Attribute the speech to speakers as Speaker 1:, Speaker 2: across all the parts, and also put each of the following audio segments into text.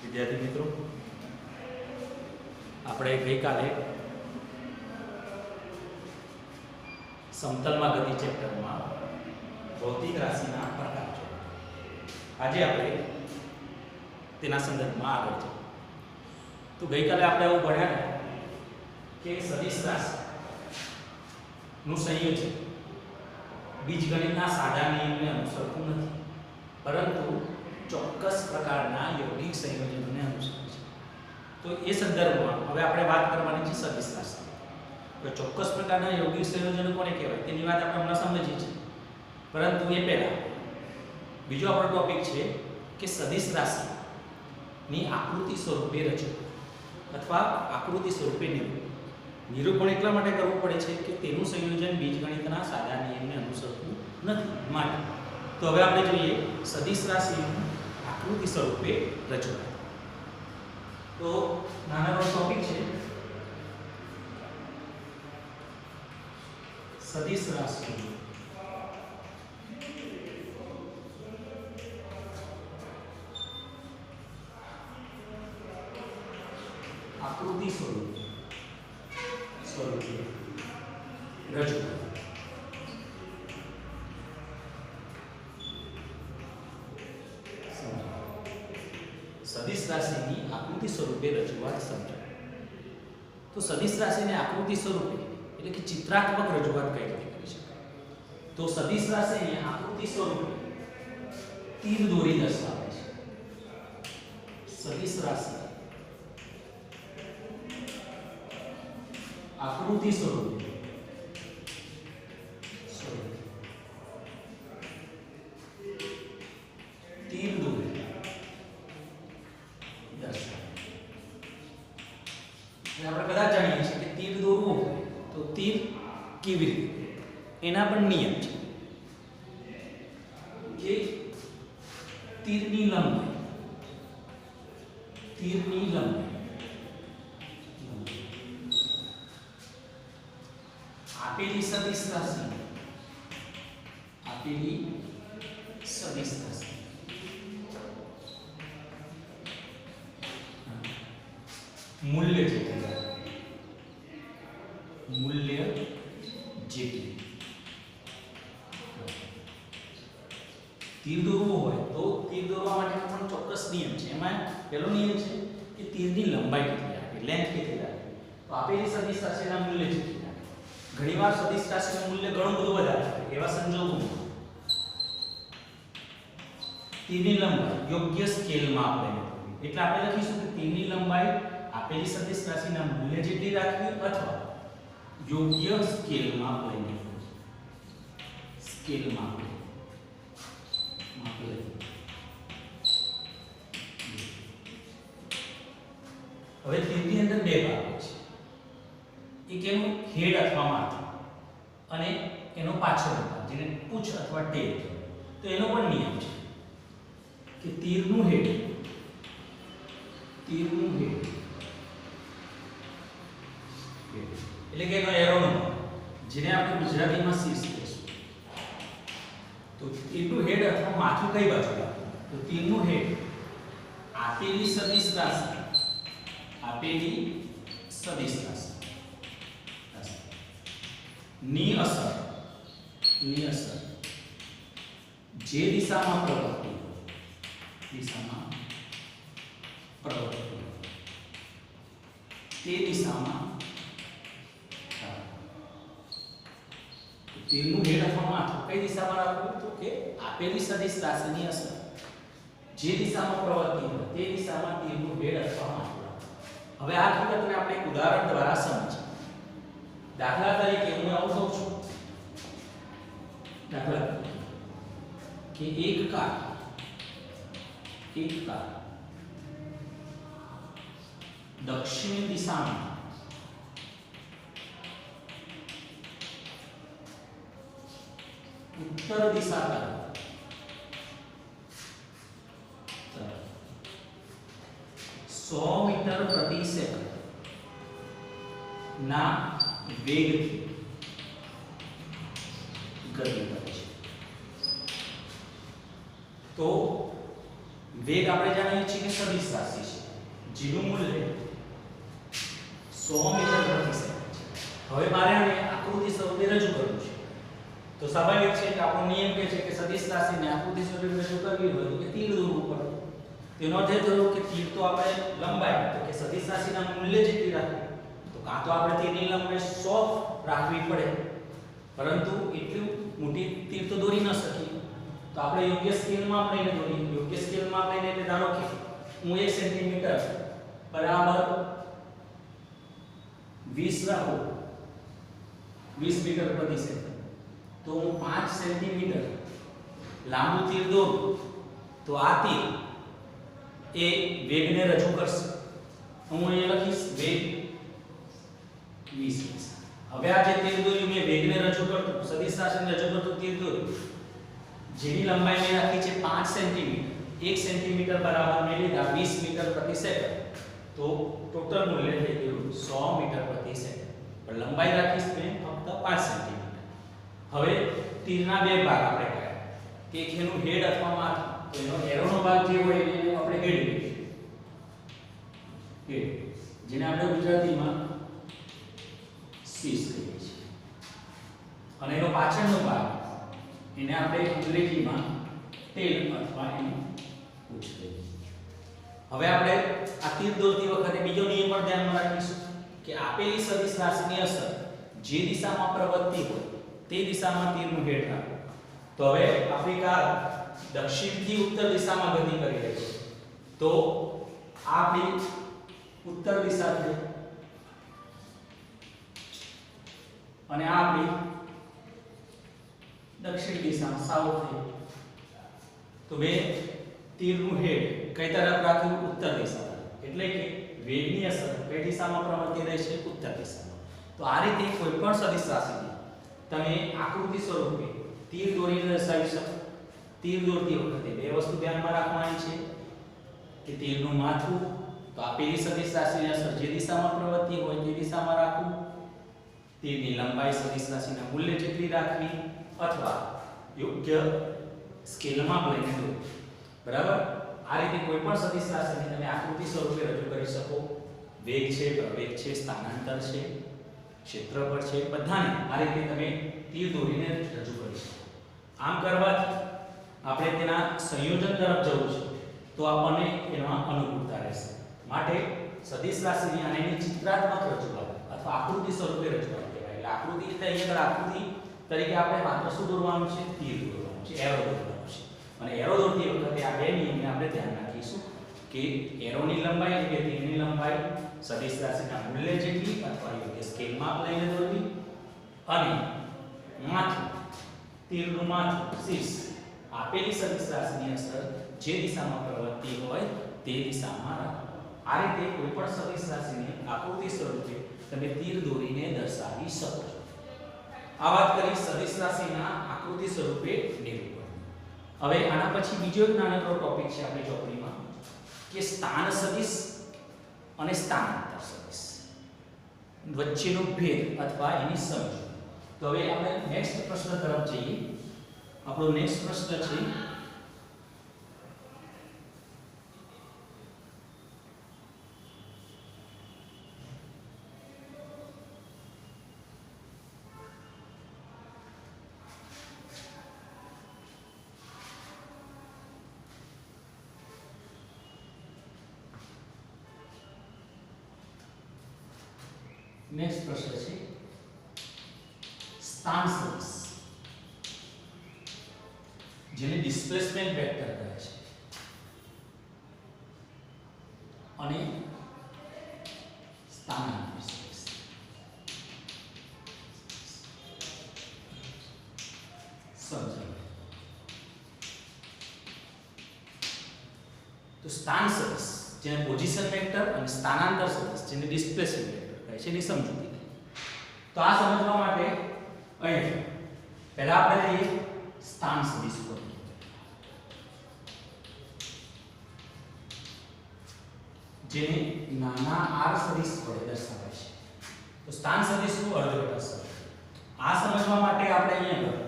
Speaker 1: વિદ્યાર્થી મિત્રો, આપણે ગઈકાલે સમતલમાં ગતિ ચેપ્ટરમાં ભૌતિક રાશિના પ્રકાર જોયા. આજે આપણે તેના સંદર્ભમાં આગળ જઈએ. તો ગઈકાલે આપણે એવું ભણ્યા કે સદિશ રાશિનું સંયોજન બીજગણિતના સાદા નિયમને અનુસરતું નથી, પરંતુ ચોક્કસ પ્રકારના યોગિક સંયોજનોને અનુસરે છે. તો એ સંદર્ભમાં હવે આપણે વાત કરવાની છે સદિશ રાશિ. તો ચોક્કસ પ્રકારના યોગિક સંયોજનો કોને કહેવાય તેની વાત આપણે હમણાં સમજીએ છીએ, પરંતુ એ પહેલા બીજો આપણો ટોપિક છે કે સદિશ રાશિની આકૃતિ સ્વરૂપે રચના અથવા આકૃતિ સ્વરૂપે નિરૂપણ એટલા માટે કરવું પડે છે કે તેનું સંયોજન બીજગણિતના સાદા નિયમને અનુસરતું નથી માટે. તો હવે આપણે જોઈએ સદિશ રાશિનું આકૃતિ સ્વરૂપે રચના. તો નાનો ટોપિક છે સદિશ રાશિ આકૃતિ સ્વરૂપે રજૂ. સદિશ રાશિની આકૃતિ સ્વરૂપે રજૂઆત સમજાય. તો સદિશ રાશિને આકૃતિ સ્વરૂપે એટલે કે ચિત્રાત્મક રજૂઆત કઈ રીતે કરી શકાય? તો સદિશ રાશિને આકૃતિ સ્વરૂપે તીર દોરી દર્શાવે છે. સદિશ રાશિ આકૃતિ સ્વરૂપે તીર દોરી દર્શાવે. આપણે કદાચ જાણીએ છીએ કે તીર દોરવું હોય તો તીર કેવી રીતે, એના પણ નિયમ છે કે તીરની લંબાઈ આપેલી સદિશ રાશિ મૂલ્ય જેટલી તીર દોરવું હોય તો તીર દોરવા માટેનો પણ ચોક્કસ નિયમ છે. એમાં પહેલો નિયમ છે કે તીરની લંબાઈ કેટલી રાખવી, લેન્થ કેટલી રાખવી. તો આપેલી સદિશ રાશિના મૂલ્ય જેટલી રાખવી. ઘણીવાર સદિશ રાશિનું મૂલ્ય ઘણું બધું વધારે છે. એવા સંજોગોમાં તીરની લંબાઈ યોગ્ય સ્કેલમાં આપણે એટલે આપણે લખીશું કે તીરની લંબાઈ આપેલી સદિશ રાશિના મૂલ્ય જેટલી રાખવી અથવા યોગ્ય સ્કેલમાં લઈને હવે તીરની અંદર બે ભાગ છે. એક એનું હેડ અથવા માથું અને એનો પાછળનો ભાગ જેને પૂંછ અથવા ટેલ. તો એનો પણ નિયમ છે કે તીરનું હેડ એટલે કે એનો એરોનો જેને આપણે ગુજરાતીમાં શીર્ષ કહીશું. તો તીરનું હેડ અથવા માથું કઈ બાજુ રાખવું? તો તીરનું હેડ આપેલી સદિશ રાશિ ની અસર જે દિશામાં પ્રવૃત્તિ તે દિશામાં તીરનું હેડ અથવા માથું કઈ દિશામાં રાખવું? તો કે આપેલી સદિશ રાશિની અસર જે દિશામાં પ્રવૃત્તિ હોય તે દિશામાં તીરનું હેડ અથવા માથું. હવે આ હકીકતને આપણે એક ઉદાહરણ દ્વારા સમજીએ. દાખલા તરીકે હું આવું કહું છું, દાખલા કે એક કાર દક્ષિણ દિશામાં ઉત્તર દિશા તરફ 100 મીટર પ્રતિ સેકન્ડ ના વેગથી ગતિ કરે છે. તો વેગ આપણે જાણીએ છીએ કે સદિશ રાશિ છે જેનું મૂલ્ય 100 મીટર પ્રતિ સેકન્ડ છે. હવે મારે આને આકૃતિ સ્વરૂપે રજૂ કરવું છે. તો સ્વાભાવિક છે કે આપણો નિયમ કહે છે કે સદિશ રાશિને આકૃતિ સ્વરૂપે રજૂ કરવી હોય તો કે તીર દોરવું પડે. તેનો અર્થ એ થયો કે તીર તો આપણે લંબાઈ તો કે સદિશ રાશિના મૂલ્ય જેટલી રાખવી તો કાં તો આપણે તીરની લંબાઈ 100 રાખવી પડે, પરંતુ એટલું મોટી તીર તો દોરી ન શકીએ. તો આપણે યોગ્ય સ્કેલમાં લઈને દોરીએ. યોગ્ય સ્કેલમાં લઈને એટલે ધારો કે હું 1 સેન્ટીમીટર બરાબર 20 રાખું 20 મીટર પ્રતિ સેકન્ડ, તો હું 5 સેન્ટીમીટર લાંબુ તીર દોરું તો આ તીર એ વેગને રજૂ કરશે. હું અહીં લખીશ વેગ 20. હવે આ જે તીર દોર્યું મેં વેગને રજૂ કરતું સદિશ રાશિને રજૂ કરતું તીર દોર્યું જેની લંબાઈ મેં રાખી છે 5 સેન્ટીમીટર. 1 સેન્ટીમીટર બરાબર મેં લીધા 20 મીટર પ્રતિ સેકન્ડ, તો ટોટલ મૂલ્ય થઈ ગયું 100 મીટર પ્રતિ સેકન્ડ. પણ લંબાઈ રાખીશ મેં ફક્ત 5 સેન્ટીમીટર. હવે તીરના બે ભાગ આપણે કર્યા, એક એનું હેડ અથવા માથું. તો એનો એરોનો ભાગ જે હોય એને આપણે હેડ કહીએ, હેડ, જેને આપણે ગુજરાતીમાં શીશ કહીએ છીએ. અને એનો પાછળનો ભાગ એને આપણે અંગ્રેજીમાં ટેલ અથવા એનું પૂંછ કહીએ. હવે આપણે આ તીર દોરતી વખતે બીજો નિયમ પણ ધ્યાનમાં રાખીશું કે આપેલી સદિશ રાશિની અસર જે દિશામાં પ્રવર્તી હોય તે દિશામાં તીરનું હેડ રાખવું. તો હવે આપણી કાર દક્ષિણથી ઉત્તર દિશામાં ગતિ કરી રહી છે, તો આપણી ઉત્તર દિશા છે અને આપણી દક્ષિણ દિશા સાઉથ છે. તો બે તીરનું હેડ કઈ તરફ રાખ્યું? ઉત્તર દિશા તરફ. એટલે કે વેગની અસર કઈ દિશામાં પ્રવર્તી રહી છે? ઉત્તર દિશામાં. તો આ રીતે કોઈ પણ સદિશ રાશિને તમે આકૃતિ સ્વરૂપે તીર દોરીને દર્શાવી શકો. તીર દોરતી વખતે બે વસ્તુ ધ્યાનમાં રાખવાની છે કે તીરનું માથું તો આપેલી સદિશ રાશિની અસર જે દિશામાં પ્રવર્તી હોય તે દિશામાં રાખવું, તીરની લંબાઈ સદિશ રાશિના મૂલ્ય જેટલી રાખવી અથવા યોગ્ય સ્કેલમાં લઈને દોરવું. બરાબર? આ રીતે કોઈ પણ સદિશ રાશિને તમે આકૃતિ સ્વરૂપે રજૂ કરી શકો. વેગ છે, પ્રવેગ છે, સ્થાનાંતર છે, ક્ષેત્રફળ છે, બધાને આ રીતે તમે તીર દોરીને રજૂ કરી શકો. આમ કરવાથી આપણે તેના સંયોજન તરફ જવું છે તો આપણને એમાં અનુકૂળતા રહેશે. માટે સદિશ રાશિની અને એની ચિત્રાત્મક રજૂઆત અથવા આકૃતિ સ્વરૂપે રજૂઆત કહેવાય. એટલે આકૃતિ એટલે અહીંયા આકૃતિ તરીકે આપણે માત્ર શું દોરવાનું છે? તીર દોરવાનું છે, એરો દોરવાનું છે. અને એરો દોરતી વખતે આ બે નિયમને આપણે ધ્યાન રાખીશું કે એરોની લંબાઈ એટલે કે તીરની લંબાઈ સદિશ રાશિના મૂલ્ય જેટલી અથવા યોગ્ય સ્કેલમાં લઈને દોરવી, અને માથું તીરનું માથું શીર્ષ આપેલી સદિશ રાશિની અસર જે દિશામાં પ્રવર્તી હોય તે દિશામાં રાખવું. આ રીતે કોઈ પણ સદિશ રાશિને આકૃતિ સ્વરૂપે તમે તીર દોરીને દર્શાવી શકો છો. આ વાત કરી સદિશ રાશિના આકૃતિ સ્વરૂપે નિરૂપણ. હવે આના પછી બીજો એક નાનકડો ટોપિક છે આપણી ચોપડીમાં કે સ્થાન સદિશ અને સ્થાનાંતર સદિશ વચ્ચેનો ભેદ અથવા એની સમજ. તો હવે આપણે નેક્સ્ટ પ્રશ્ન તરફ જઈએ. આપણો નેક્સ્ટ પ્રશ્ન છે સ્થાન સદિશ, જેને ડિસ્પ્લેસમેન્ટ વેક્ટર કહે છે, અને સ્થાનાંતર સદિશ. સમજાય તો સ્થાન સદિશ જેને પોઝિશન વેક્ટર અને સ્થાનાંતર સદિશ જેને ડિસ્પ્લેસમેન્ટ વેક્ટર કહે છે એની સમજૂતી. તો આ સમજવા માટે અહીં પહેલા આપણે લઈએ સ્થાન સદિશ પર, જેને નાના r સદિશ વડે દર્શાવાય છે. તો સ્થાન સદિશનું અર્થઘટન છે. આ સમજવા માટે આપણે અહીંયા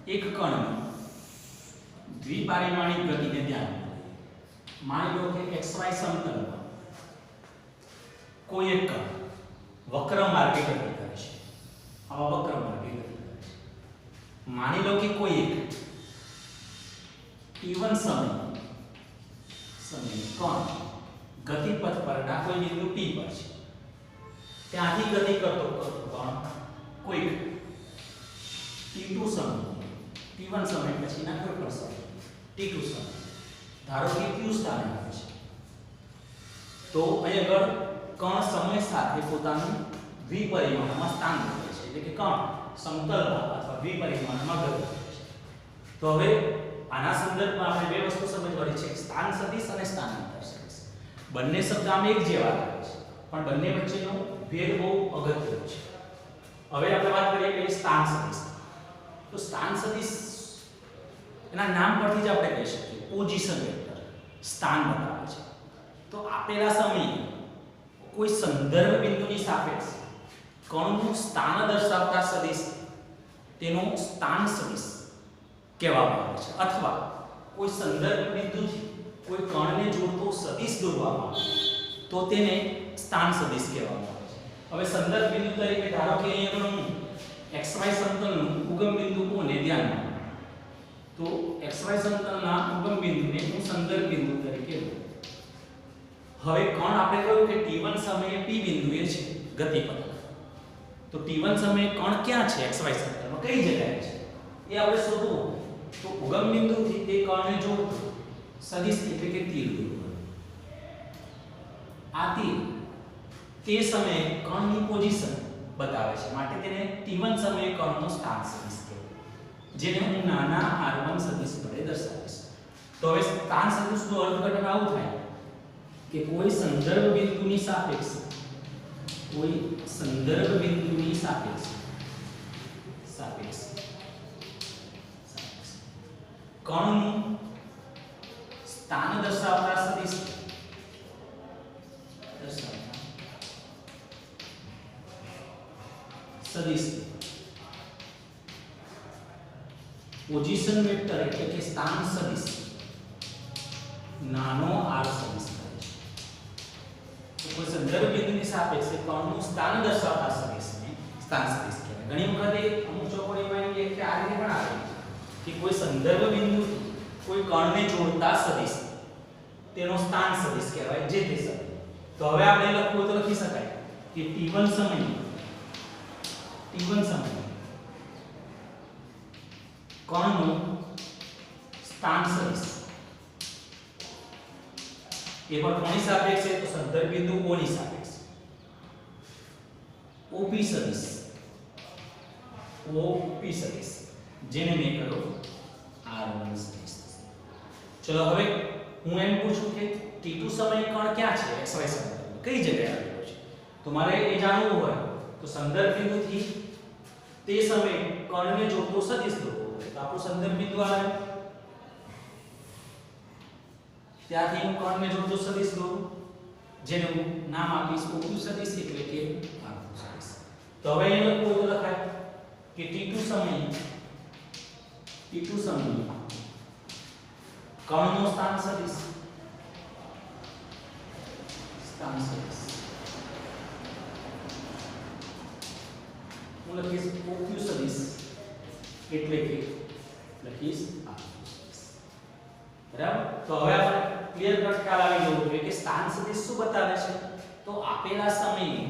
Speaker 1: એક કણને દ્વિપરિમાણિક ગતિને ધ્યાનમાં લઈએ. માની લો કે xy સમતલમાં કોઈ એક કણ વક્ર માર્ગે ગતિ કરે છે. આવા વક્ર માર્ગે ગતિ કરે છે. માની લો કે કોઈ એક t1 સમય કણ ગતિપથ પરના કોઈ બિંદુ p પર છે. ત્યાંથી ગતિ કરતો કણ કોઈ t2 સમય t1 સમય પછીના કોઈ પણ સમય t2 સમય ધારો કે q સ્થાને આવે છે, તો અહીં આગળ કણ સમય સાથે પોતાનું દ્વિપરિમાણમાં સ્થાન બદલે છે, એટલે કે કણ સમતલમાં અથવા દ્વિપરિમાણમાં ગતિ કરે છે. તો હવે આના સંદર્ભમાં આપણે બે વસ્તુ સમજવાની છે, સ્થાન સદિશ અને સ્થાનાંતર સદિશ. બંને શબ્દ આમ એક જેવા લાગે છે, પણ બંને વચ્ચેનો ભેદ બહુ અગત્યનો છે. હવે આપણે વાત કરીએ કે સ્થાન સદિશ. તો સ્થાન સદિશ એના નામ પરથી જ આપણે કહી શકીએ પોઝિશન વેક્ટર, સ્થાન બતાવે છે. તો આપેલા સમયે કોઈ સંદર્ભ બિંદુની સાપેક્ષે કણનું સ્થાન દર્શાવતા સદિશ તેનો સ્થાન સદિશ કહેવામાં આવે છે, અથવા કોઈ સંદર્ભ બિંદુથી કોઈ કણને જોડતો સદિશ દોરવામાં આવે તો તેને સ્થાન સદિશ કહેવામાં આવે છે. હવે સંદર્ભ બિંદુ તરીકે ધારો કે અહીંયા હું xy સમતલનું ઉગમ બિંદુ કોને ધ્યાનમાં લો, તો xy સમતલના ઉગમ બિંદુને હું સંદર્ભ બિંદુ તરીકે લઉં. હવે કણ આપણે કહ્યું કે t1 સમયે p બિંદુએ છે ગતિપથ. તો t1 સમયે કણ ક્યાં છે xy સમતલમાં, કઈ જગ્યાએ છે એ આપણે શોધવું. તો ઉગમ બિંદુથી તે કણને જોડતો સદિશ એટલે કે તીર દોરવું. આ તીર તે સમયે કણની પોઝિશન બતાવે છે, માટે તેને t1 સમયે કણનો સ્થાન સદિશ કહેવાય, જેને હું નાના r1 સદિશ વડે દર્શાવીશ. તો હવે સ્થાન સદિશનું અર્થઘટન આવું થાય કે કોઈ સંદર્ભ બિંદુની સાપેક્ષે કણનું સ્થાન દર્શાવતા સદિશ પોઝિશન વેક્ટર એટલે કે સ્થાન સદિશ નાનો r સદિશ કરે છે. તો કોઈ સંદર્ભ બિંદુની સાપેક્ષે કણનું સ્થાન દર્શાવતા સદિશને સ્થાન સદિશ કહેવાય. ઘણી વખત અમુક ચોપડીમાં એની વ્યાખ્યા આ રીતે પણ આવે છે કે કોઈ સંદર્ભ બિંદુથી કોઈ કણને જોડતા સદિશ તેનો સ્થાન સદિશ કહેવાય, જે તે સમય. તો હવે આપણે લખવું તો લખી શકાય કે t1 સમયે કણનું સ્થાન સદિશ એ પણ કોની સાપેક્ષે, તો સંદર્ભ બિંદુ O ની સાપેક્ષે OP સદિશ જેને મેં કહ્યું r1 સદિશ. ચલો હવે હું એમ પૂછું કે t2 સમયે કણ ક્યાં છે xy સમતલમાં, કઈ જગ્યાએ આવેલો છે. તો મારે એ જાણવું હોય તો સંદર્ભ બિંદુથી તે સમયે કણને જોડતો સદિશ દોરવો હોય તો આપણું સંદર્ભ બિંદુ આવે, ત્યાંથી હું કણને જોડતો સદિશ દોરું, જેને હું નામ આપીશ OQ સદિશ એટલે કે r2 સદિશ. તો હવે એને લખવું તો લખાય કે t2 સમયે કણનો સ્થાન સદિશ હું લખીશ OQ સદિશ એટલે કે લખીશ r2 સદિશ. બરાબર. તો હવે આપણે ક્લિયર કટ ખ્યાલ આવી ગયો છે કે સ્થાન સદિશ શું બતાવે છે, તો આપેલા સમયે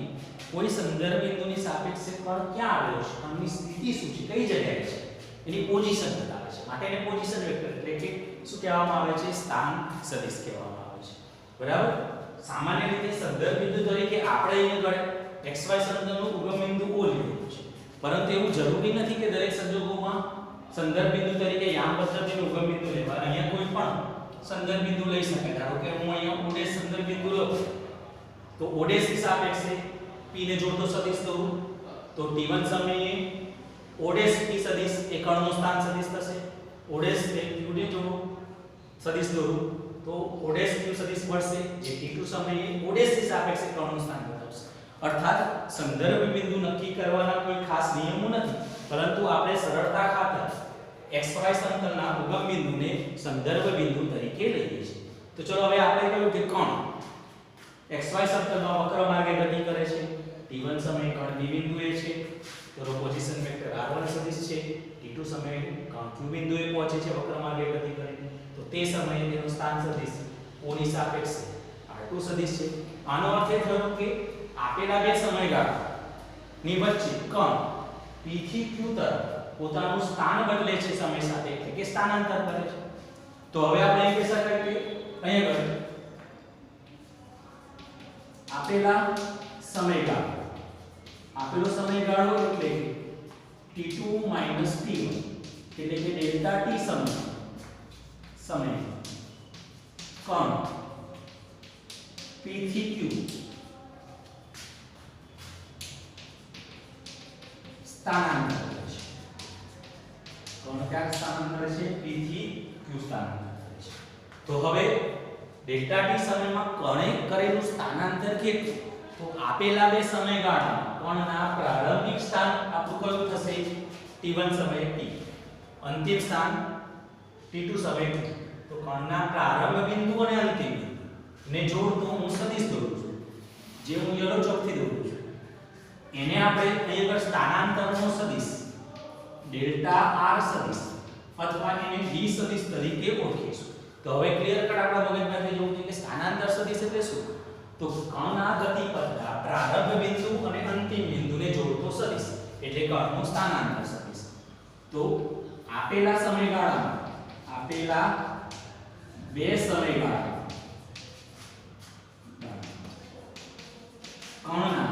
Speaker 1: કોઈ સંદર્ભ બિંદુની સાપેક્ષે કણ ક્યાં આવેલો છે, કણની સ્થિતિ શું છે, કઈ જગ્યાએ છે, એની પોઝિશન બતાવે છે, માટે એને પોઝિશન વેક્ટર એટલે કે શું કહેવામાં આવે છે, સ્થાન સદિશ કહેવામાં આવે છે. બરાબર. સામાન્ય રીતે સંદર્ભ બિંદુ તરીકે આપણે અહીંયા xy સમતલનું ઉગમ બિંદુ O લીધું છે, પરંતુ એવું જરૂરી નથી કે દરેક સંજોગોમાં સંદર્ભ બિંદુ તરીકે યામ પદ્ધતિનું ઉગમ બિંદુ લેવા. અહીંયા કોઈ પણ સંદર્ભ બિંદુ લઈ શકાય. ધારો કે હું અહીંયા O' સંદર્ભ બિંદુ લઉં તો O' ની સાપેક્ષે p ને જોડતો સદિશ દોરું તો t1 સમયે O' p સદિશ એ કણનો સ્થાન સદિશ થશે. O' એ q ને જોડો સદિશ દોરું તો O' q સદિશ મળશે, જે t2 સમયે O' ની સાપેક્ષે કણનું સ્થાન બતાવશે. અર્થાત સંદર્ભ બિંદુ નક્કી કરવાના કોઈ ખાસ નિયમો નથી, પરંતુ આપણે સરળતા ખાતર xy સમતલના ઉગમ બિંદુને સંદર્ભ બિંદુ તરીકે લઈએ છીએ. તો ચલો હવે આપણે કહ્યું કે કણ xy સમતલમાં વક્ર માર્ગે ગતિ કરે છે. t1 સમયે કણ b બિંદુએ છે, તો પોઝિશન વેક્ટર r1 સદિશ છે. t2 સમયે કણ q બિંદુએ પહોંચે છે વક્ર માર્ગે ગતિ કરીને, તો તે સમયે તેનું સ્થાન સદિશ o ની સાપેક્ષે r2 સદિશ છે. આનો અર્થ એ થયો કે આપેલા બે સમયગાળા ની વચ્ચે કણ p થી q તરફ પોતાનું સ્થાન બદલે છે સમય સાથે, એટલે કે સ્થાનાંતર કરે છે. તો હવે આપણે એ કહી શકાય કે અહીંયા આગળ આપેલો સમયગાળો એટલે t2 t1 એટલે કે ડેલ્ટા t સમય કણ p થી q સ્થાનાંતર કરે છે. કણ ક્યાં સ્થાનાંતર કરે છે? p થી q સ્થાનાંતર કરે છે. તો હવે ડેલ્ટા t સમયમાં કણે કરેલું સ્થાનાંતર કેટલું? તો આપેલા બે સમયગાળામાં કણના પ્રારંભિક સ્થાન આપણું કયું થશે? t1 સમયે t, અંતિમ સ્થાન t2 સમયે t. તો કણના પ્રારંભ બિંદુ અને અંતિમ બિંદુ ને જોડતો હું સદિશ દોરું છું, જે હું યલો ચોકથી દોરું છું. એને આપણે અહીં આગળ સ્થાનાંતરનો સદિશ ડેલ્ટા r સદિશ અથવા એને d સદિશ તરીકે ઓળખીશું. તો હવે ક્લિયર કટ આપણા મગજમાં થઈ જવું કે સ્થાનાંતર સદિશ એટલે શું? તો કણના ગતિપથના પ્રારંભ બિંદુ અને અંતિમ બિંદુને જોડતો સદિશ એટલે કણનો સ્થાનાંતર સદિશ. તો આપેલા બે સમયગાળા કણના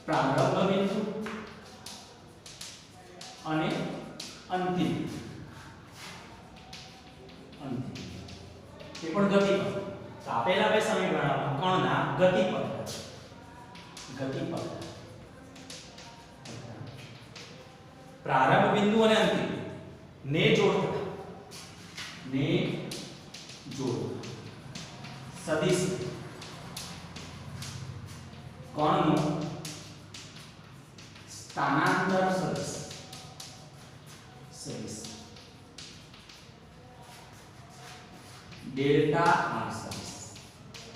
Speaker 1: પ્રારંભ બિંદુ અને અંતિમ એ પણ ગતિપથ. તો આપેલા બે સમયગાળામાં કણના ગતિપથ પ્રારંભ બિંદુ અને અંતિમ ને જોડતા સદિશ કણનું સ્થાનાંતર સદિશ ડેલ્ટા r સદિશ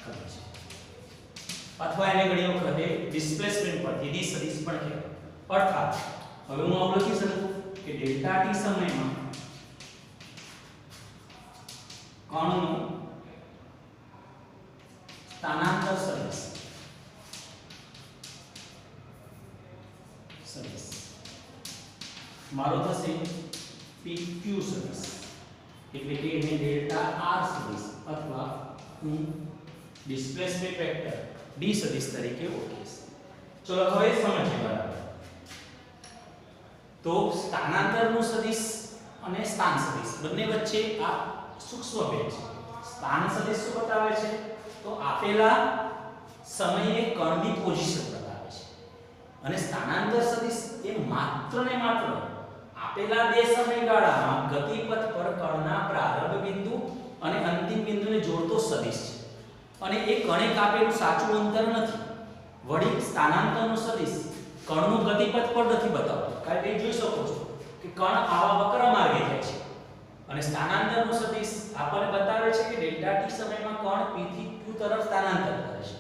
Speaker 1: કહે છે. અથવા એને ઘણી વખતે ડિસ્પ્લેસમેન્ટ પરથી d સદિશ પણ કહેવાય. અર્થાત હવે હું આવું લખી શકું કે ડેલ્ટા t સમયમાં કણનું સ્થાનાંતર સદિશ મારો થશે pq સદિશ, એટલે કે એને ડેલ્ટા r સદિશ અથવા હું ડિસ્પ્લેસમેન્ટ વેક્ટર d સદિશ તરીકે ઓળખીશ. ચલો હવે સમજીએ બરાબર. તો સ્થાનાંતરનું સદિશ અને સ્થાન સદિશ બંને વચ્ચે આ સૂક્ષ્મ ભેદ છે. સ્થાન સદિશ શું બતાવે છે? તો આપેલા સમયે કણની પોઝિશન બતાવે છે, અને સ્થાનાંતર સદિશ એ માત્ર ને માત્ર આપેલા બે સમયગાળામાં ગતિપથ પર કણના પ્રારંભ બિંદુ અને અંતિમ બિંદુને જોડતો સદિશ છે, અને એ કણે કાપેલું સાચું અંતર નથી. વળી સ્થાનાંતરનો સદિશ કણનું ગતિપથ પણ નથી બતાવતો, કારણ કે જોઈ શકો છો કે કણ આવા વક્ર માર્ગે જાય છે, અને સ્થાનાંતરનો સદિશ આપણને બતાવે છે કે ડેલ્ટા t સમયમાં કણ p થી q તરફ સ્થાનાંતર કરે છે.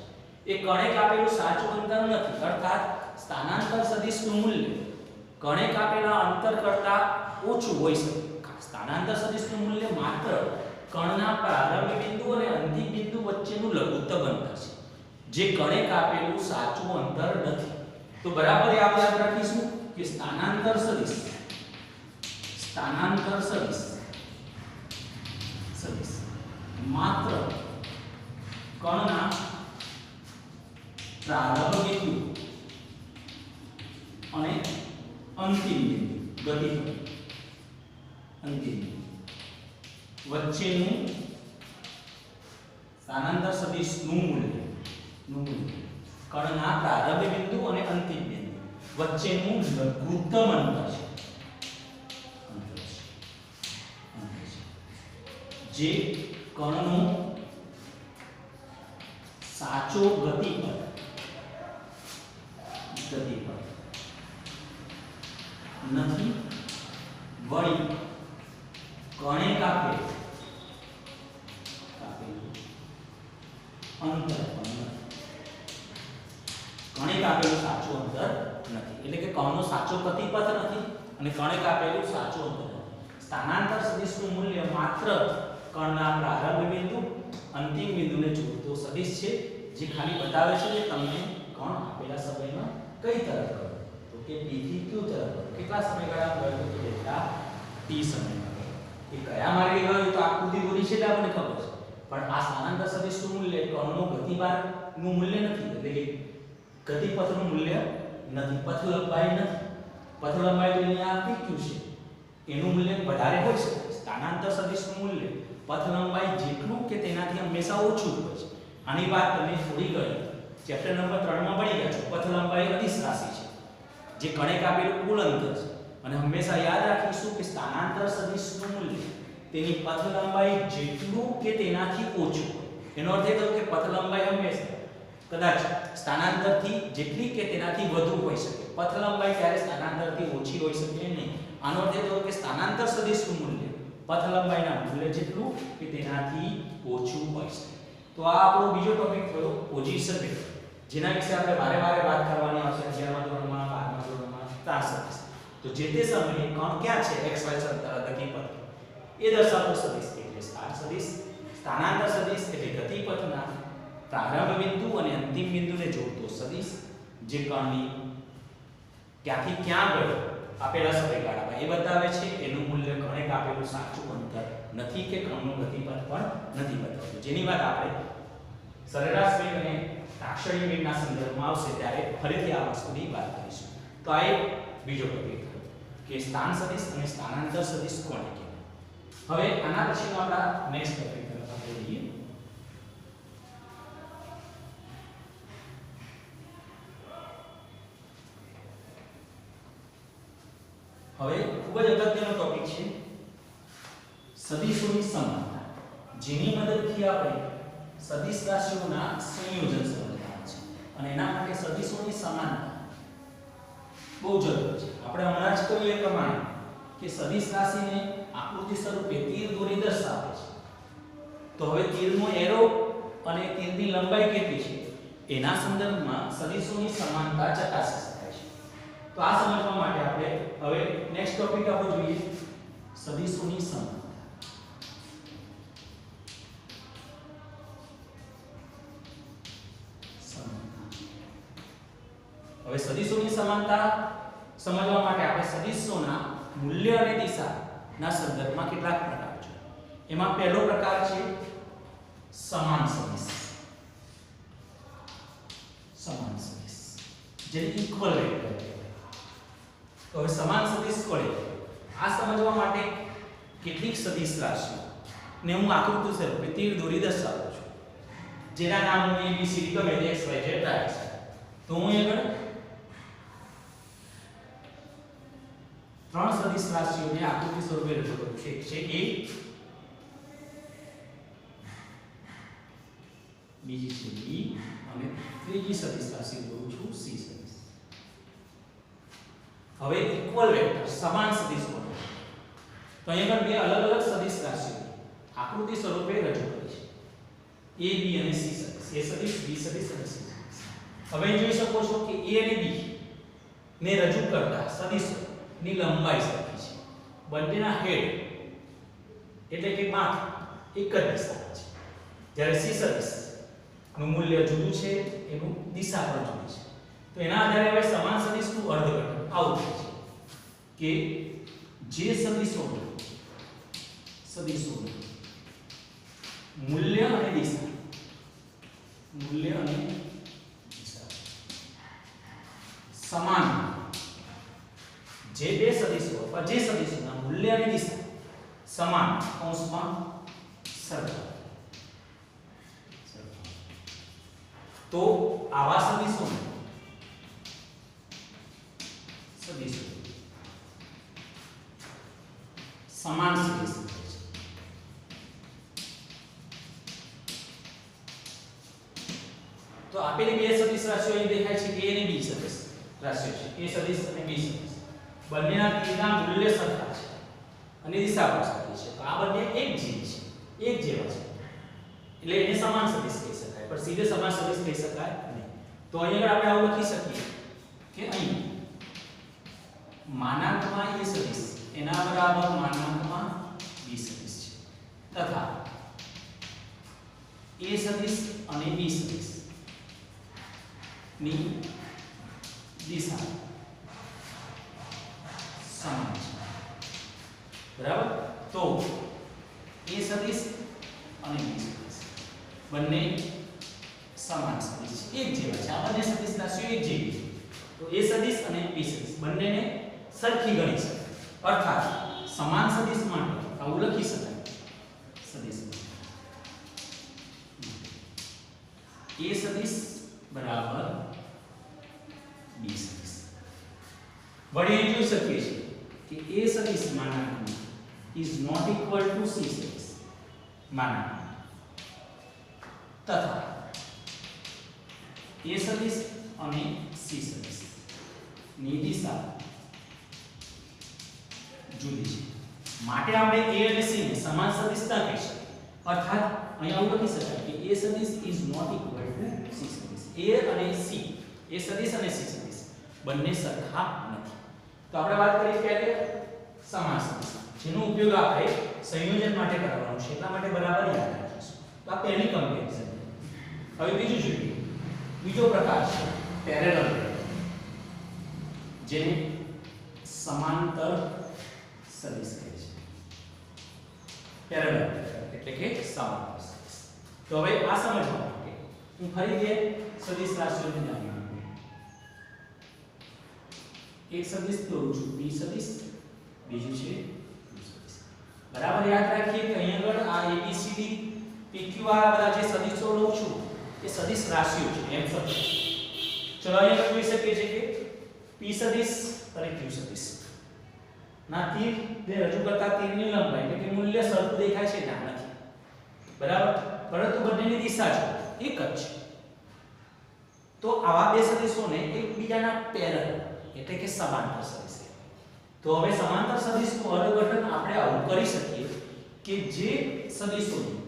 Speaker 1: એ કણે કાપેલું સાચું અંતર નથી, અર્થાત સ્થાનાંતર સદિશનું મૂલ્ય કણે કાપેલા અંતર કરતા ઓછું હોઈ શકે. સ્થાનાંતર સદિશનું મૂલ્ય માત્ર કણના પ્રારંભ બિંદુ અને અંતિમ બિંદુ વચ્ચેનું લઘુત્તમ અંતર છે, જે કણે કાપેલું સાચું અંતર નથી. તો બરાબર યાદ રાખીશું કે સ્થાનાંતર સદિશ માત્ર કણના પ્રારંભ બિંદુ અને અંતિમ બિંદુ વચ્ચેનું સ્થાનાંતર સદિશનું મૂલ્ય કણના પ્રારંભ બિંદુ અને અંતિમ બિંદુ વચ્ચેનું લઘુત્તમ અંતર છે, જે કણનો સાચો ગતિપથ નથી. અંતર પણ નથી. કણે કાપેલું સાચું અંતર નથી, એટલે કે કર્ણનો સાચો પ્રતિપથ નથી અને કણે કાપેલું સાચું અંતર નથી. સ્થાનાંતર સદિશનું મૂલ્ય માત્ર કર્ણના પ્રારંભ બિંદુ અંતિમ બિંદુને જોડતો સદિશ છે, જે ખાલી બતાવે છે કે તમને કર્ણ આપેલા સમયમાં કઈ તરફ ગયો, તો કે p થી q તરફ ગયો. કેટલા સમયગાળામાં ગયો, તો ડેલ્ટા t સમયમાં ગયો. એ કયા માર્ગે ગયો તો આકૃતિ દોરી છે એટલે આપણને ખબર છે, પણ આ સ્થાનાંતર સદિશનું મૂલ્ય કર્ણનો ગતિમાર્ગનું મૂલ્ય નથી, એટલે કે ગતિપથનું મૂલ્ય નથી, પથ લંબાઈ નથી. પથ લંબાઈ તો અહીંયા pq છે, એનું મૂલ્ય વધારે હોઈ શકે. સ્થાનાંતર સદિશનું મૂલ્ય પથ લંબાઈ જેટલું કે તેનાથી હંમેશા ઓછું હોય છે. આની વાત તમે થોડી કરી ચેપ્ટર નંબર 3 માં ભણી ગયા છો. પથ લંબાઈ અદિશ રાશિ છે, જે કણે કાપેલું કુલ અંતર છે, અને હંમેશા યાદ રાખીશું કે સ્થાનાંતર સદિશનું મૂલ્ય તેની પથ લંબાઈ જેટલું કે તેનાથી ઓછું. એનો અર્થ એ થયો કે પથ લંબાઈ હંમેશા કદાચ સ્થાનાંતરથી જેટલી કે તેનાથી વધુ હોઈ શકે, પથ લંબાઈ ક્યારે સ્થાનાંતરથી ઓછી હોઈ શકે નહીં. આનો અર્થ એ થયો કે સ્થાનાંતર સદિશનું મૂલ્ય પથ લંબાઈના મૂલ્ય જેટલું કે તેનાથી ઓછું હોઈ શકે. તો આ આપણો બીજો ટોપિક થયો પોઝિશન વેક્ટર, જેના વિશે આપણે વારે વાત કરવાની આવશે 11મા ધોરણમાં, 12મા ધોરણમાં, ત્રાસ સદિશ. તો જે તે સમયે કણ ક્યાં છે x y ગતિપથ એ દર્શાવતો સદિશ એટલે સ્થાન સદિશ. સ્થાનાંતર સદિશ એટલે ગતિપથના પ્રારંભ બિંદુ અને અંતિમ બિંદુને જોડતો સદિશ, જે કણની ક્યાંથી ક્યાં ગયો આપેલા સમયગાળામાં એ બતાવે છે. એનું મૂલ્ય કણે કાપેલું સાચું અંતર નથી કે કણનું ગતિપથ પણ નથી બતાવતું, જેની વાત આપણે સરેરાશ વેગ અને તાક્ષણિક વેગના સંદર્ભમાં આવશે ત્યારે ફરીથી આ વસ્તુની વાત કરીશું. તો આ એક બીજો ટોપિક કે સ્થાન સદિશ અને સ્થાનાંતર સદિશ કોને કહેવાય. હવે આના પછીનો આપણા નેક્સ્ટ ટોપિક તરફ આપણે જઈએ. હવે ખૂબ જ અગત્યનો ટોપિક છે સદિશોની સમાનતા, જેની મદદથી આપણે સદિશ રાશિઓના સંયોજન સમજવાના છે. અને એના માટે સદિશોની સમાનતા બહુ જરૂરી છે. આપણે હમણાં જ કહ્યું એ પ્રમાણે કે સદિશ રાશિને આકૃતિ સ્વરૂપે તીર દોરી દર્શાવે છે. તો હવે તીરનો એરો અને તીરની લંબાઈ કેટલી છે એના સંદર્ભમાં સદિશોની સમાનતા ચકાસી શકાય છે. તો આ સમજવા માટે આપણે હવે નેક્સ્ટ ટોપિક આપણો જોઈએ સદિશોની સમાનતા. હવે સદિશોની સમાનતા સમજવા માટે આપણે સદિશોના મૂલ્ય અને દિશાના સંદર્ભમાં કેટલાક પ્રકાર છે. એમાં પહેલો પ્રકાર છે સમાન સદિશ. સમાન સદિશ જેને ઇક્વલ વેક્ટર કહેવાય. તો હવે સમાન સદિશ કોને આ સમજવા માટે કેટલીક સદિશ રાશિઓ ને હું આકૃતિ સ્વરૂપે તીર દોરી દર્શાવું છું, જેના નામ હું ABCD ગમે તે XYZ રાખીશ. તો હું આગળ ત્રણ સદિશ રાશિઓને આકૃતિ સ્વરૂપે રજૂ કરું છું. એક છે A, બીજી છે B અને ત્રીજી સદિશ રાશિ દોરું છું C સદિશ. હવે ઇક્વલ વેક્ટર સમાન સદિશ કોને તો અહીંયા પર બે અલગ અલગ સદિશ રાશિઓ આકૃતિ સ્વરૂપે રજૂ કરી છે. A, B અને C સદિશ. A સદિશ, B સદિશ અને C સદિશ. હવે જોઈ શકો છો કે A અને B ને રજૂ કરતા સદિશોની લંબાઈ સરખી છે. બંનેના હેડ એટલે કે માથું એક જ દિશામાં છે. જ્યારે C સદિશ નું મૂલ્ય જુદું છે, એનું દિશા પણ જુદી છે. તો એના આધારે હવે સમાન સદિશનું અર્થઘટન આવું થાય છે કે જે સદિશોનું મૂલ્ય અને દિશા સમાન, જે બે સદિશો અથવા જે સદિશોના મૂલ્ય અને દિશા સમાન કૌંસમાં સરખા, તો આવા સદિશો સમાન સદિશ છે. તો આપેલી બે સદિશ રાશિઓ અહીં દેખાય છે A અને B સદિશ રાશિઓ છે. A સદિશ અને B સદિશ બંનેના તીરના મૂલ્ય સરખા છે અને દિશા પણ સરખી છે. તો આ બંને એક જેવા છે એટલે એને સમાન સદિશ કહી શકાય. पर सीधे સમાન સદિશ કહી શકાય નહીં. તો અહીંયા આપણે આવું લખી શકીએ કે અહીં માનાંકમાં એ સદિશ એના બરાબર માનાંકમાં બી સદિશ છે તથા એ સદિશ અને બી સદિશ ની દિશા સમાન છે. બરાબર. તો એ સદિશ અને બી સદિશ બંને સમાન સદિશ છે, એક જેવા છે. આ બંને સદિશ રાશિઓ એક જેવી છે. તો એ સદિશ અને બી સદિશ બંનેને સરખી ગણી શકાય. અર્થાત સમાન સદિશ માટે આવું લખી શકાય સદિશ એ સદિશ બરાબર બી સદિશ. વળી એ જોઈ શકીએ છીએ કે એ સદિશ માનાંકમાં is not equal to c સદિશ માનાંકમાં તથા એ સદિશ અને c સદિશ ની દિશા જુદી છે. માટે આપણે a અને c ને સમાન સદિશ ન કહી શકીએ. અર્થાત અહીં આવું લખી શકાય કે a સદિશ is not equal to c સદિશ. a અને c એ સદિશ અને c સદિશ બંને સરખા નથી. તો આપણે વાત કરીએ પહેલે સમાન સદિશ જેનો ઉપયોગ આપણે સંયોજન માટે કરવાનો છે એટલા માટે બરાબર યાદ રાખીશું. તો આ પહેલી કમ્પેરિઝન. હવે બીજું જોઈએ. બીજો પ્રકાર છે પેરેલલ જેને સમાંતર સદિશ કહે છે. પેરેલલ એટલે કે સમાંતર સદિશ. તો હવે આ સમજવા માટે હું ફરીથી સદિશ રાશિઓને ધ્યાનમાં લઉં. એક સદિશ દોરું છું b સદિશ, બીજું છે q સદિશ. બરાબર યાદ રાખીએ કે અહીં આગળ આ abcd pq આ બધા જે સદિશો લઉં છું એ સદિશ રાશિઓ છે એમ સમજો. ચલો અહીંયા જોઈ શકીએ છીએ કે p સદિશ અને q સદિશ ના તીર ને રજૂ કરતા તીરની લંબાઈ એટલે કે મૂલ્ય સરખું દેખાય છે ના નથી. બરાબર. પરંતુ બંનેની દિશા છે એક જ છે. તો આવા બે સદિશોને એકબીજાના પેરેલલ એટલે કે સમાંતર સદિશ. તો હવે સમાંતર સદિશનું અર્થઘટન આપણે આવું કરી શકીએ કે જે સદિશોની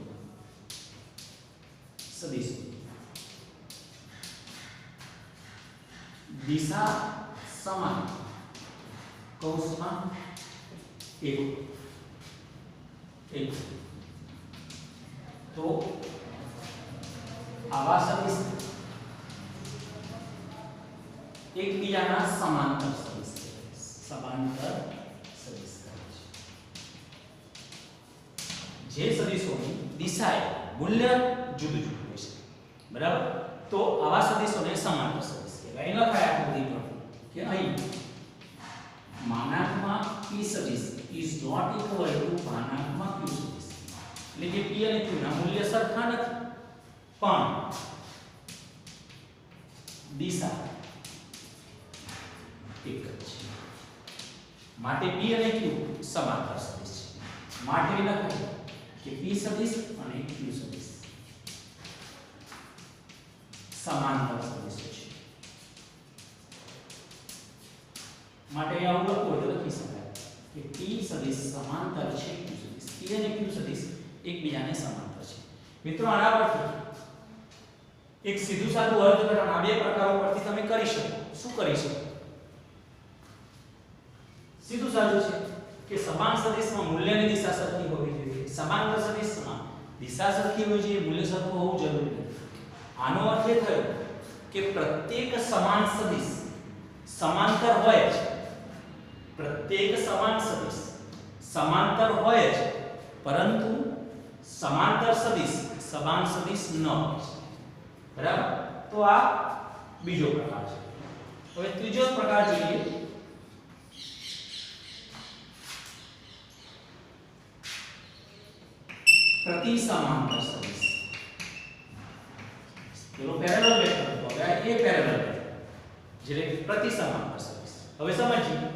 Speaker 1: દિશા સમાન કૌંસમાં એક તો આવા સદિશ એકબીજાના સમાંતર સદિશ જે સદિશોની દિશાએ મૂલ્ય જુદું જુદું હોય છે. બરાબર. તો આવા સદિશોને સમાંતર સદિશ કહેવાય. અહીં લખાય આકૃતિ પર કે અહીં માનાંકમાં p સદિશ is not equal to માનાંકમાં q સદિશ. એટલે કે p અને q ના મૂલ્ય સરખા નથી પણ દિશા એક જ છે. માટે p અને q સમાંતર સદિશ છે. માટે લખાય કે p સદિશ અને q સદિશ સમાંતર સદિશ છે. માટે આવું લખવું હોય તો લખી શકાય કે p સદિશ સમાંતર છે q સદિશ. p અને q સદિશ એકબીજાને સમાંતર છે. મિત્રો આના પરથી એક સીધું સાદું અર્થઘટન આ બે પ્રકારો પરથી તમે કરી શકો. શું કરી શકો? સીધું સાદું છે કે સમાન સદિશમાં મૂલ્યની દિશા સરખી હોવી જોઈએ. સમાંતર સદિશમાં દિશા સરખી હોવી જોઈએ, મૂલ્ય સરખું હોવું જરૂરી નથી. આનો અર્થ એ થયો કે પ્રત્યેક સમાન સદિશ સમાંતર હોય છે. પ્રત્યેક સમાન સદિશ સમાંતર હોય છે પરંતુ સમાંતર સદિશ સમાન સદિશ ન હોય છે. બરાબર. તો આ બીજો પ્રકાર છે. હવે ત્રીજો પ્રકાર જોઈએ. પ્રતિ સમાંતર સદિશ. પેલો પેરેલલ વેક્ટર હતો, હવે એ પેરેલલ વેક્ટર એટલે પ્રતિ સમાંતર સદિશ. હવે સમજીએ.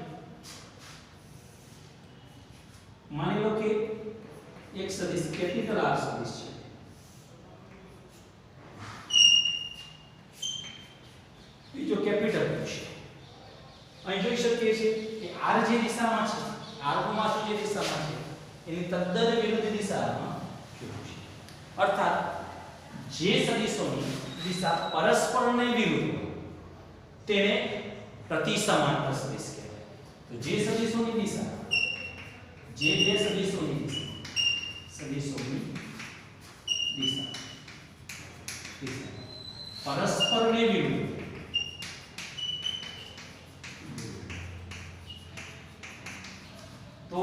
Speaker 1: માની લો કે એક સદિશ કેપિટલ R સદિશ છે. બીજો કેપિટલ Q છે. અહીં જોઈ શકીએ છીએ કે R જે દિશામાં છે, R નું માથું જે દિશામાં છે એની તદ્દન વિરુદ્ધ દિશામાં Q છે. અર્થાત જે સદિશોની દિશા પરસ્પરને વિરુદ્ધ હોય તેને પ્રતિ સમાંતર સદિશ કહેવાય. તો જે સદિશોની દિશા, જે બે સદિશોની દિશા પરસ્પરને વિરુદ્ધ તો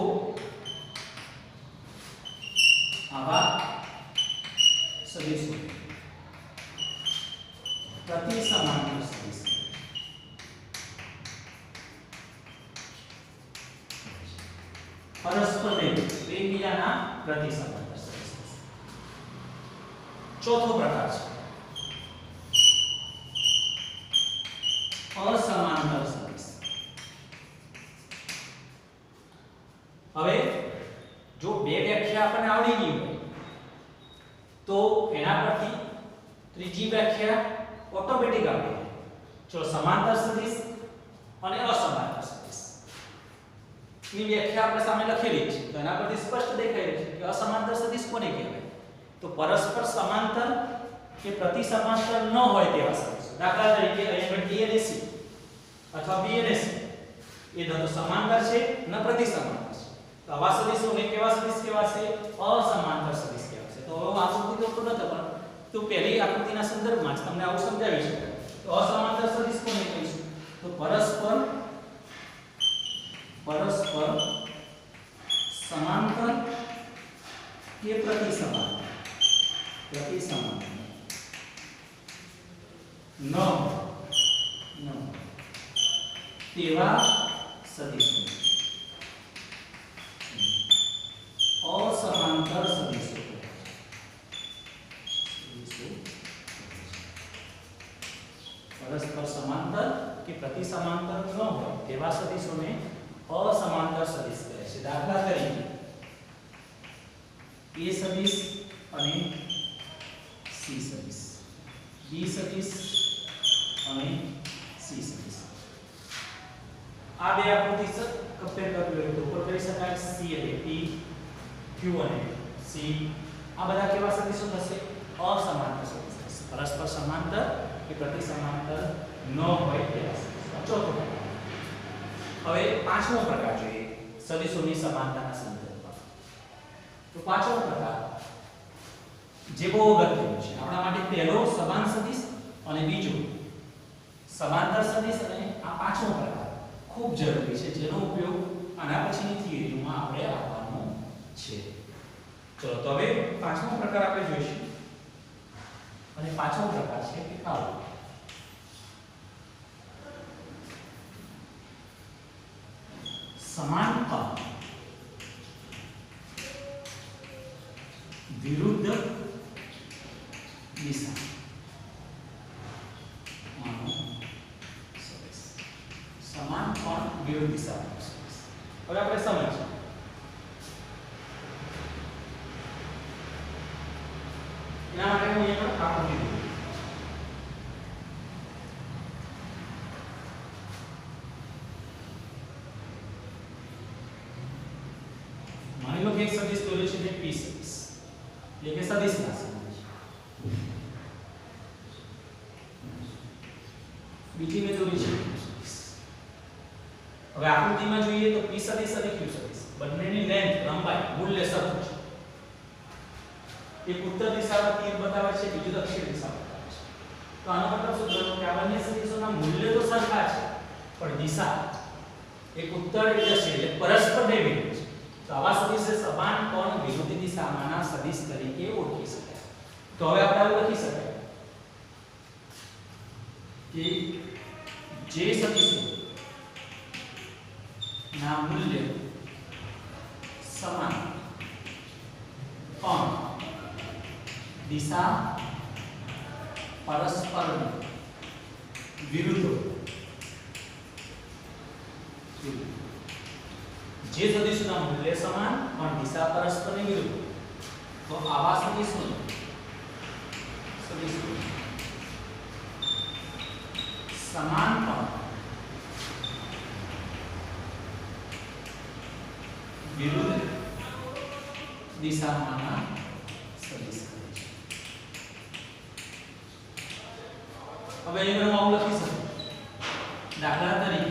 Speaker 1: આવા સદિશો પ્રતિ સમાંતર સદિશ. પરસ્પરને એકબીજાના પ્રતિ સમાંતર સદિશ. ચોથો પ્રકાર છે અસમાંતર સદિશ. હવે જો બે વ્યાખ્યા આપણને આવડી ગઈ હોય તો એના પરથી ત્રીજી વ્યાખ્યા ઓટોમેટિક આવડી જાય. જો સમાંતર સદિશ અને અસમાંતર સદિશ ની વ્યાખ્યા આપણે સામે લખેલી છે, તો એના પરથી સ્પષ્ટ દેખાય છે કે અસમાંતર સદિશ કોને કહેવાય? તો પરસ્પર સમાંતર કે પ્રતિ સમાંતર ન હોય તેવા સદિશ. દાખલા તરીકે અહીંયા A અને C અથવા B અને C એ ન તો સમાંતર છે ન પ્રતિ સમાંતર છે. તો આવા સદિશોને કેવા સદિશ કહેવાશે? અસમાંતર સદિશ કહેવાશે. તો હવે આકૃતિ તો નથી, પણ તો પહેલી આકૃતિના સંદર્ભમાં જ તમને આવું સમજાવી શકાય. તો અસમાંતર સદિશ કોને કહીશું? તો પરસ્પર સમાંતર કે પ્રતિ સમાંતર ન તેવા સદિશો અસમાંતર સદિશો. પરસ્પર સમાંતર કે પ્રતિ સમાંતર ન હોય તેવા સદિશોને અસમાંતર સદિશ કહે છે. દાખલા તરીકે A સદિશ અને C સદિશ, B સદિશ અને C સદિશ. આ બે આકૃતિ કમ્પેર કરવી હોય તો ઉપર કરી શકાય. C અને P, Q અને C, આ બધા કેવા સદિશો થશે? અસમાંતર સદિશ થશે. પરસ્પર સમાંતર કે પ્રતિ સમાંતર ન હોય તેવા સદિશ. ચોથો પ્રકાર. હવે પાંચમો પ્રકાર જોઈએ સદિશોની સમાનતાના સંદર્ભમાં. તો પાંચમો પ્રકાર જે બહુ અગત્યનો છે આપણા માટે, પહેલો સમાન સદિશ અને બીજો સમાંતર સદિશ, અને આ પાંચમો પ્રકાર ખૂબ જરૂરી છે જેનો ઉપયોગ આના પછીની થિયરીમાં આપણે આપવાનો છે. ચલો તો હવે પાંચમો પ્રકાર આપણે જોઈશું, અને પાંચમો પ્રકાર છે કે આવો સમાન કોણ વિરુદ્ધ દિશા. સમાન કોણ વિરુદ્ધ દિશા. હવે આપણે સમજીએ. એના માટે હું અહીંયા પણ આકૃતિ દઉં. માની લો કે એક સદિશ દોર્યો છે જે P સદિશ, એટલે કે સદિશ રાશિ છે. બીજી મેં દોરી છે Q સદિશ. હવે આકૃતિમાં જોઈએ તો P સદિશ અને Q સદિશ બંનેની લેન્થ, લંબાઈ, મૂલ્ય સરખું છે. એક ઉત્તર દિશામાં તીર બતાવે છે, બીજું દક્ષિણ દિશા બતાવે છે. તો આનો મતલબ શું થયો કે આ બંને સદિશોના મૂલ્ય તો સરખા છે, પણ દિશા એક ઉત્તર એક દક્ષિણ એટલે પરસ્પરને વિરુદ્ધ છે. તો આવા સદિશને સમાન કોણ વિરુદ્ધ દિશામાંના સદિશ તરીકે ઓળખી શકાય. તો હવે આપણે આવું લખી શકાય કે જે સદિશો ના મૂલ્ય સમાન પણ દિશા પરસ્પર વિરુદ્ધ, જે સદિશોના મૂલ્ય સમાન પણ દિશા પરસ્પરની વિરુદ્ધ, તો આવા સદિશો સમાન પણ વિરુદ્ધ દિશામાંના સદિશ કહે છે. હવે અહીંયા હું આવું લખી શકું, દાખલા તરીકે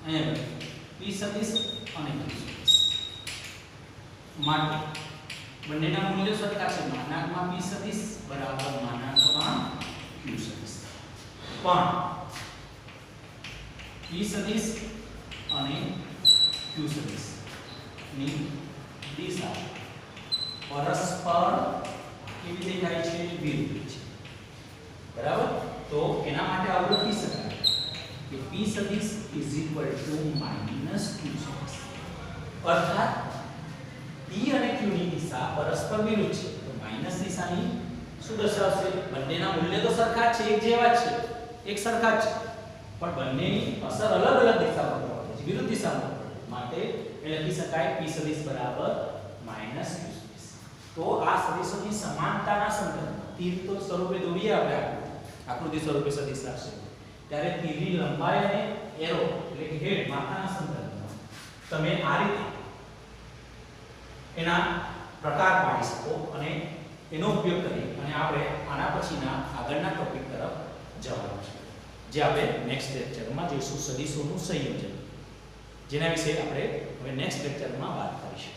Speaker 1: અહીંયા p સદિશ અને q સદિશ માટે બંનેના મૂલ્યો સરખા છે, માનાંકમાં p સદિશ બરાબર માનાંકમાં q સદિશ, પણ p સદિશ અને q સદિશ ની દિશા પરસ્પર કેવી દેખાય છે? વિરુદ્ધ છે, બરાબર. તો એના માટે આવું લખી શકાય કે p સદિશ - q સદિશ, અર્થાત p અને q ની દિશા પરસ્પર વિરુદ્ધ છે, તો માઈનસ દિશાની શું દર્શાવશે? બંનેના મૂલ્ય તો સરખા જ છે, એક જેવા જ છે, એક સરખા જ છે, પણ બંનેની અસર અલગ અલગ દિશામાં પડે છે, વિરુદ્ધ દિશામાં માટે એ લખી શકાય p સદિશ બરાબર -q સદિશ. તો આ સદિશોની સમાનતાના સંદર્ભમાં તીર તો સ્વરૂપે દોરીએ આપણે આકૃતિ સ્વરૂપે સદિશ રાખશે ત્યારે તીરની લંબાઈ અને એરો એટલે કે હેડ માથાના સંદર્ભમાં તમે આ રીતે એના પ્રકાર પાડી શકો અને એનો ઉપયોગ કરી અને આપણે આના પછીના આગળના ટોપિક તરફ જવાનું છે, જે આપણે નેક્સ્ટ લેક્ચરમાં જોઈશું, સદિશોનું સંયોજન, જેના વિશે આપણે હવે નેક્સ્ટ લેક્ચરમાં વાત કરીશું.